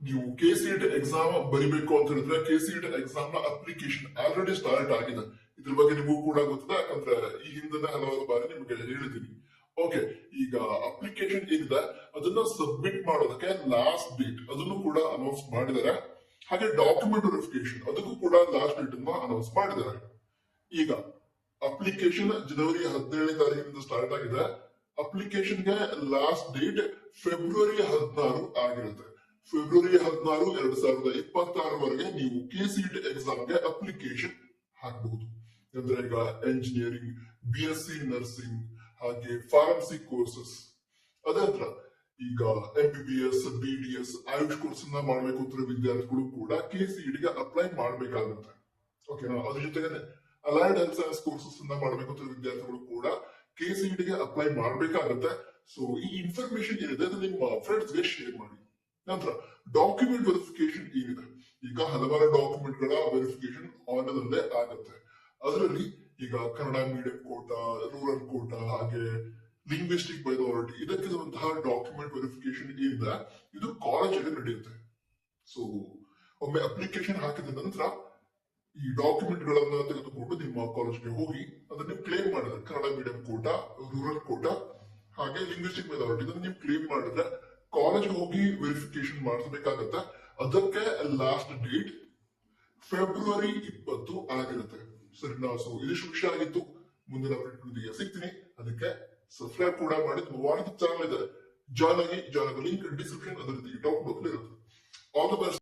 ನೀವು KCET exam ಬರಿಬೇಕು ಅಂತ ಹೇಳಿದ್ರೆ KCET ಎಕ್ಸಾಮ್ ನ ಅಪ್ಲಿಕೇಶನ್ ಆಲ್ರೆಡಿ ಸ್ಟಾರ್ಟ್ ಆಗಿದೆ. ಇದ್ರ ಬಗ್ಗೆ ನಿಮಗೂ ಕೂಡ ಗೊತ್ತಿದೆ, ಯಾಕಂದ್ರೆ ಈ ಹಿಂದಿನ ಹಲವಾರು ಬಾರಿ ನಿಮಗೆ ಹೇಳಿದ್ದೀನಿ. ಓಕೆ, ಈಗ ಅಪ್ಲಿಕೇಶನ್ ಏನಿದೆ ಅದನ್ನ ಸಬ್ಮಿಟ್ ಮಾಡೋದಕ್ಕೆ ಲಾಸ್ಟ್ ಡೇಟ್ ಅದನ್ನು ಕೂಡ ಅನೌನ್ಸ್ ಮಾಡಿದ್ದಾರೆ. ಹಾಗೆ ಡಾಕ್ಯುಮೆಂಟ್ ವೆರಿಫಿಕೇಶನ್ ಅದಕ್ಕೂ ಕೂಡ ಲಾಸ್ಟ್ ಡೇಟ್ ಅನ್ನ ಅನೌನ್ಸ್ ಮಾಡಿದ್ದಾರೆ. ಈಗ ಅಪ್ಲಿಕೇಶನ್ ಜನವರಿ 17ನೇ ತಾರೀಕಿನಿಂದ ಸ್ಟಾರ್ಟ್ ಆಗಿದೆ. ಅಪ್ಲಿಕೇಶನ್ಗೆ ಲಾಸ್ಟ್ ಡೇಟ್ ಫೆಬ್ರವರಿ 16 ಆಗಿರುತ್ತೆ. ಫೆಬ್ರವರಿ 16, 2026 ನೀವು KCET ಎಕ್ಸಾಮ್ಗೆ ಅಪ್ಲಿಕೇಶನ್ ಹಾಕಬಹುದು. ಅಂದ್ರೆ ಈಗ ಎಂಜಿನಿಯರಿಂಗ್, BSc ನರ್ಸಿಂಗ್, ಹಾಗೆ ಫಾರ್ಮಸಿ ಕೋರ್ಸಸ್, ಅದೇ ಹತ್ರ ಈಗ MBBS, BDS, ಆಯುಷ್ ಕೋರ್ಸ್ ಮಾಡಬೇಕು ಅಂತ ವಿದ್ಯಾರ್ಥಿಗಳು ಕೂಡ KCET ಗೆ ಅಪ್ಲೈ ಮಾಡಬೇಕಾಗುತ್ತೆ. ಓಕೆನಾ? ಅದ್ರ ಜೊತೆಗೆ ಅಲೈಡ್ ಹೆಲ್ತ್ ಸೈನ್ಸ್ ಕೋರ್ಸಸ್ ಮಾಡಬೇಕು ಅಂತ ವಿದ್ಯಾರ್ಥಿಗಳು ಕೂಡ KCET ಗೆ ಅಪ್ಲೈ ಮಾಡಬೇಕಾಗುತ್ತೆ. ಸೊ ಈ ಇನ್ಫಾರ್ಮೇಶನ್ ಏನಿದೆ ಅದು ನಿಮ್ಮ ಫ್ರೆಂಡ್ಸ್ ಗೆ ಶೇರ್ ಮಾಡಿ. ನಂತರ ಡಾಕ್ಯುಮೆಂಟ್ ವೆರಿಫಿಕೇಶನ್ ಏನಿದೆ, ಈಗ ಹಲವಾರು ಡಾಕ್ಯುಮೆಂಟ್ ಗಳ ವೆರಿಫಿಕೇಶನ್ ಆನ್ಲೈನಲ್ಲೇ ಆಗುತ್ತೆ. ಅದರಲ್ಲಿ ಈಗ ಕನ್ನಡ ಮೀಡಿಯಂ ಕೋಟಾ, ರೂರಲ್ ಕೋಟಾ, ಹಾಗೆ ಲಿಂಗ್ವಿಸ್ಟಿಕ್ ಮೈನಾರಿಟಿ, ಇದಕ್ಕಿರುವಂತಹ ಡಾಕ್ಯುಮೆಂಟ್ ವೆರಿಫಿಕೇಶನ್ ಏನಿದೆ ಇದು ಕಾಲೇಜಲ್ಲಿ ನಡೆಯುತ್ತೆ. ಸೊ ಒಮ್ಮೆ ಅಪ್ಲಿಕೇಶನ್ ಹಾಕಿದ ನಂತರ ಈ ಡಾಕ್ಯುಮೆಂಟ್ ಗಳನ್ನ ತೆಗೆದುಕೊಂಡು ನಿಮ್ಮ ಕಾಲೇಜ್ಗೆ ಹೋಗಿ ಅದನ್ನ ಕ್ಲೇಮ್ ಮಾಡಿದ್ರೆ, ಕನ್ನಡ ಮೀಡಿಯಂ ಕೋಟಾ, ರೂರಲ್ ಕೋಟಾ, ಹಾಗೆ ಲಿಂಗ್ವಿಸ್ಟಿಕ್ ಮೈನಾರಿಟಿ ಇದನ್ನ ನೀವು ಕ್ಲೇಮ್ ಮಾಡಿದ್ರೆ ಕಾಲೇಜ್ಗೆ ಹೋಗಿ ವೆರಿಫಿಕೇಶನ್ ಮಾಡಿಸಬೇಕಾಗತ್ತೆ. ಅದಕ್ಕೆ ಲಾಸ್ಟ್ ಡೇಟ್ ಫೆಬ್ರವರಿ 20 ಆಗಿರುತ್ತೆ. ಸರಿನಾ? ಸೊ ಇದಿಷ್ಟು ವಿಷಯ ಆಗಿತ್ತು. ಮುಂದಿನ ಅಪ್ಡೇಟ್ ಸಿಗ್ತೀನಿ. ಅದಕ್ಕೆ ಸಬ್ಸ್ಕ್ರೈಬ್ ಕೂಡ ಮಾಡಿ. ತುಂಬ ವಾರದ ಚಾನಲ್ ಇದೆ, ಜಾಯ್ನ್ ಆಗಿ. ಲಿಂಕ್ ಡಿಸ್ಕ್ರಿಪ್ಷನ್, ಅದೇ ರೀತಿ ಟಾಪ್ ಬಾಕ್ಸ್ ಇರುತ್ತೆ. All the best.